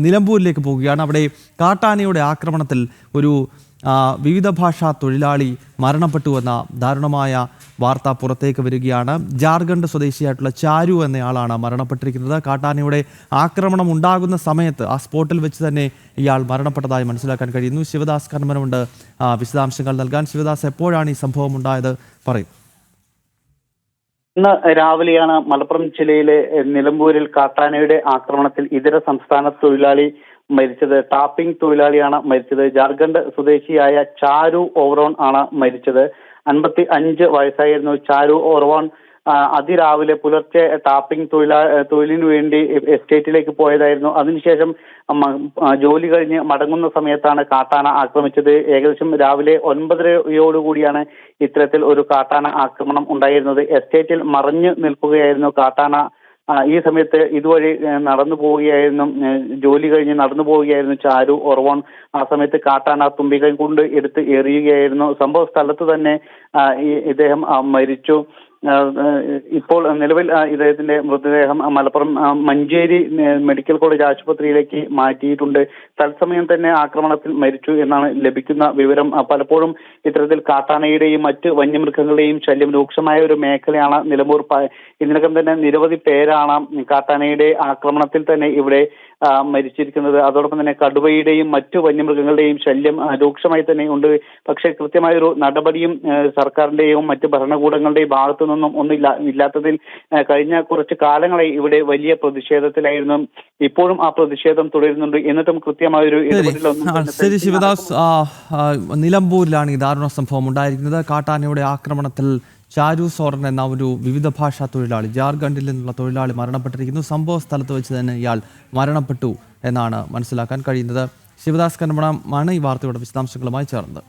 നിലമ്പൂരിലേക്ക് പോവുകയാണ്. അവിടെ കാട്ടാനയുടെ ആക്രമണത്തിൽ ഒരു വിവിധ ഭാഷാ തൊഴിലാളി മരണപ്പെട്ടുവെന്ന ദാരുണമായ വാർത്ത പുറത്തേക്ക് വരികയാണ്. ജാർഖണ്ഡ് സ്വദേശിയായിട്ടുള്ള ചാരു എന്നയാളാണ് മരണപ്പെട്ടിരിക്കുന്നത്. കാട്ടാനയുടെ ആക്രമണം ഉണ്ടാകുന്ന സമയത്ത് ആ സ്പോട്ടിൽ വെച്ച് തന്നെ ഇയാൾ മരണപ്പെട്ടതായി മനസ്സിലാക്കാൻ കഴിയുന്നു. ശിവദാസ് കർമ്മനമുണ്ട് വിശദാംശങ്ങൾ നൽകാൻ. ശിവദാസ്, എപ്പോഴാണ് ഈ സംഭവം ഉണ്ടായത്? പറയും. ഇന്ന് രാവിലെയാണ് മലപ്പുറം ജില്ലയിലെ നിലമ്പൂരിൽ കാട്ടാനയുടെ ആക്രമണത്തിൽ ഇതര സംസ്ഥാന തൊഴിലാളി മരിച്ചത്. ടാപ്പിംഗ് തൊഴിലാളിയാണ് മരിച്ചത്. ജാർഖണ്ഡ് സ്വദേശിയായ ചാരു ഓവറോൺ ആണ് മരിച്ചത്. 55 വയസ്സായിരുന്നു ചാരു ഓർവാൺ. അതിരാവിലെ പുലർച്ചെ ടാപ്പിംഗ് തൊഴിലിനു വേണ്ടി എസ്റ്റേറ്റിലേക്ക് പോയതായിരുന്നു. അതിനുശേഷം ജോലി കഴിഞ്ഞ് മടങ്ങുന്ന സമയത്താണ് കാട്ടാന ആക്രമിച്ചത്. ഏകദേശം രാവിലെ 9:30 ഇത്തരത്തിൽ ഒരു കാട്ടാന ആക്രമണം ഉണ്ടായിരുന്നത്. എസ്റ്റേറ്റിൽ മറഞ്ഞു നിൽക്കുകയായിരുന്നു കാട്ടാന. ഈ സമയത്ത് ഇതുവഴി നടന്നു പോവുകയായിരുന്നു, ജോലി കഴിഞ്ഞ് നടന്നു പോവുകയായിരുന്നു ചാരു ഓർവോൺ. ആ സമയത്ത് കാട്ടാന തുമ്പികൈ കൊണ്ട് എടുത്ത് എറിയുകയായിരുന്നു. സംഭവ സ്ഥലത്ത് തന്നെ ഇദ്ദേഹം മരിച്ചു. ഇപ്പോൾ നിലവിൽ ഇദ്ദേഹത്തിന്റെ മൃതദേഹം മലപ്പുറം മഞ്ചേരി മെഡിക്കൽ കോളേജ് ആശുപത്രിയിലേക്ക് മാറ്റിയിട്ടുണ്ട്. തത്സമയം തന്നെ ആക്രമണത്തിൽ മരിച്ചു എന്നാണ് ലഭിക്കുന്ന വിവരം. പലപ്പോഴും ഇത്തരത്തിൽ കാട്ടാനയുടെയും മറ്റ് വന്യമൃഗങ്ങളുടെയും ശല്യം രൂക്ഷമായ ഒരു മേഖലയാണ് നിലമ്പൂർ. ഇതിനകം തന്നെ നിരവധി പേരാണ് കാട്ടാനയുടെ ആക്രമണത്തിൽ തന്നെ ഇവിടെ മരിച്ചിരിക്കുന്നത്. അതോടൊപ്പം തന്നെ കടുവയുടെയും മറ്റു വന്യമൃഗങ്ങളുടെയും ശല്യം രൂക്ഷമായി തന്നെ ഉണ്ട്. പക്ഷേ കൃത്യമായൊരു നടപടിയും സർക്കാരിന്റെയും മറ്റ് ഭരണകൂടങ്ങളുടെയും ഭാഗത്തു നിന്നും ഇല്ലാത്തതിൽ കഴിഞ്ഞ കുറച്ച് കാലങ്ങളായി ഇവിടെ വലിയ പ്രതിഷേധത്തിലായിരുന്നു. ഇപ്പോഴും ആ പ്രതിഷേധം തുടരുന്നുണ്ട്. എന്നിട്ടും കൃത്യമായൊരു ഇടപെടലൊന്നും. ശരി ശിവദാസ്, നിലമ്പൂരിലാണ് ഈ ദാരുണ സംഭവം ഉണ്ടായിരിക്കുന്നത്. കാട്ടാനയുടെ ആക്രമണത്തിൽ ചാരു സോറൻ എന്ന ഒരു വിവിധ ഭാഷാ തൊഴിലാളി, ജാർഖണ്ഡിൽ നിന്നുള്ള തൊഴിലാളി മരണപ്പെട്ടിരിക്കുന്നു. സംഭവ സ്ഥലത്ത് വെച്ച് തന്നെ ഇയാൾ മരണപ്പെട്ടു എന്നാണ് മനസ്സിലാക്കാൻ കഴിയുന്നത്. ശിവദാസ് കർമ്മണമാണ് ഈ വാർത്തയുടെ വിശദാംശങ്ങളുമായി ചേർന്നത്.